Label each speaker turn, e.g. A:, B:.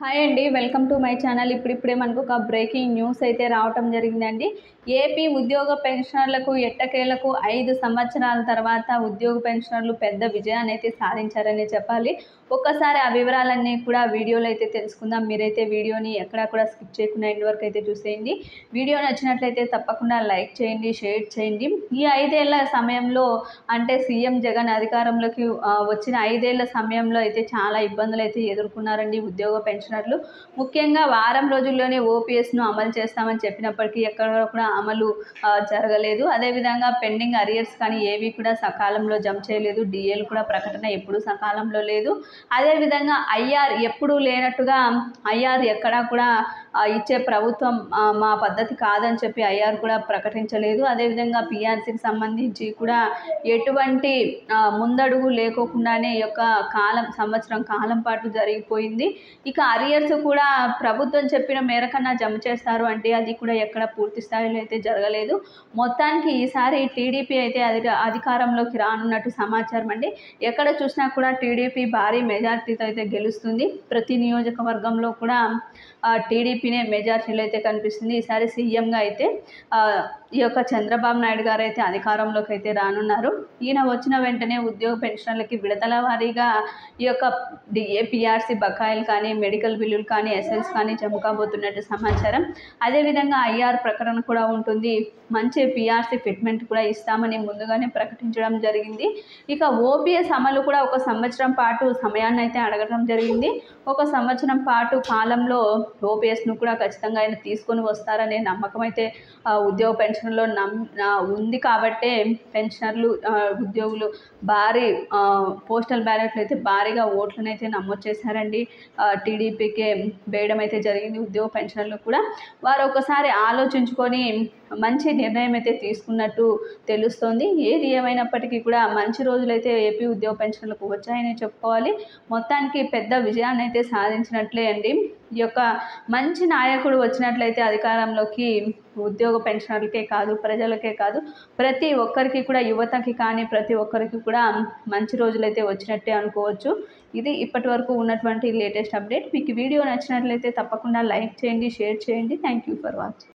A: Hi అండి, welcome to my channel. ఇప్పుడిప్పుడే మనకు ఒక బ్రేకింగ్ న్యూస్ అయితే రావటం జరిగిందండి. ఏపీ ఉద్యోగ పెన్షనర్లకు ఎట్టకేలకు 5 సంవత్సరాల తర్వాత ఉద్యోగ పెన్షనర్లు పెద్ద విజయాన్ని అయితే సాధించారని చెప్పాలి. ఒక్కసారి ఆ వివరాలన్నీ కూడా వీడియోలో అయితే తెలుసుకుందాం. మీరైతే వీడియోని ఎక్కడా కూడా స్కిప్ చేయకుండా ఎండ్ వరకు అయితే చూసేయండి. వీడియో నచ్చినట్లయితే తప్పకుండా లైక్ చేయండి, షేర్ చేయండి. ఈ 5 ఏళ్ల సమయంలో అంటే సీఎం జగన్ అధికారంలోకి వచ్చిన 5 ఏళ్ల సమయంలో అయితే చాలా ఇబ్బందులు అయితే ఎదుర్కొన్నారండి ఉద్యోగ పెన్షనర్లు. ముఖ్యంగా వారం రోజుల్లోనే ఓపీఎస్ను అమలు చేస్తామని చెప్పినప్పటికీ ఎక్కడ కూడా అమలు జరగలేదు. అదేవిధంగా పెండింగ్ అరియర్స్ కానీ ఏవి కూడా సకాలంలో జమ చేయలేదు. డిఏలు కూడా ప్రకటన ఎప్పుడూ సకాలంలో లేదు. అదేవిధంగా ఐఆర్ ఎప్పుడూ లేనట్టుగా ఐఆర్ ఎక్కడా కూడా ఇచ్చే ప్రభుత్వం మా పద్ధతి కాదని చెప్పి ఐఆర్ కూడా ప్రకటించలేదు. అదేవిధంగా పిఆర్సీకి సంబంధించి కూడా ఎటువంటి ముందడుగు లేకోకుండానే ఈ యొక్క సంవత్సరం కాలం పాటు జరిగిపోయింది. ఇక అరియర్స్ కూడా ప్రభుత్వం చెప్పిన మేరకన్నా జమ చేస్తారు అంటే అది కూడా ఎక్కడ పూర్తి స్థాయిలో అయితే జరగలేదు. మొత్తానికి ఈసారి టీడీపీ అయితే అధికారంలోకి రానున్నట్టు సమాచారం అండి. ఎక్కడ చూసినా కూడా టీడీపీ భారీ మెజార్టీతో అయితే గెలుస్తుంది. ప్రతి నియోజకవర్గంలో కూడా టీడీపీనే మెజార్టీలో అయితే కనిపిస్తుంది. ఈసారి సీఎంగా అయితే ఈ యొక్క చంద్రబాబు నాయుడు గారు అయితే అధికారంలోకి అయితే రానున్నారు. ఈయన వచ్చిన వెంటనే ఉద్యోగ పెన్షన్లకి విడతల వారీగా ఈ యొక్క డిఏ, పిఆర్సీ బకాయిలు కానీ, మెడికల్ బిల్లులు కానీ, ఎస్ఎల్స్ కానీ జమ కాబోతున్నట్టు సమాచారం. అదేవిధంగా ఐఆర్ ప్రకటన కూడా ఉంటుంది. మంచి పిఆర్సీ ఫిట్మెంట్ కూడా ఇస్తామని ముందుగానే ప్రకటించడం జరిగింది. ఇక ఓపీఎస్ అమలు కూడా 1 సంవత్సరం పాటు సమయాన్ని అయితే అడగడం జరిగింది. 1 సంవత్సరం పాటు కాలంలో ఓపీఎస్ను కూడా ఖచ్చితంగా ఆయన తీసుకొని వస్తారనే నమ్మకం అయితే ఉద్యోగ పెన్షన్లో ఉంది. కాబట్టే పెన్షనర్లు, ఉద్యోగులు భారీ పోస్టల్ బ్యాలెట్లు అయితే భారీగా ఓట్లను అయితే నమోదు చేశారండి. టీడీపీకే వేయడం అయితే జరిగింది. ఉద్యోగ పెన్షనర్లు కూడా వారు ఒకసారి ఆలోచించుకొని మంచి నిర్ణయం అయితే తీసుకున్నట్టు తెలుస్తోంది. ఏది ఏమైనప్పటికీ కూడా మంచి రోజులైతే ఏపీ ఉద్యోగ పెన్షన్లకు వచ్చాయని చెప్పుకోవాలి. మొత్తానికి పెద్ద విజయాన్ని అయితే సాధించినట్లే అండి. ఈ యొక్క మంచి నాయకుడు వచ్చినట్లయితే అధికారంలోకి ఉద్యోగ పెన్షనర్లకే కాదు, ప్రజలకే కాదు, ప్రతి ఒక్కరికి కూడా, యువతకి కానీ ప్రతి ఒక్కరికి కూడా మంచి రోజులైతే వచ్చినట్టే అనుకోవచ్చు. ఇది ఇప్పటి వరకు ఉన్నటువంటి లేటెస్ట్ అప్డేట్. మీకు వీడియో నచ్చినట్లయితే తప్పకుండా లైక్ చేయండి, షేర్ చేయండి. Thank you for watching.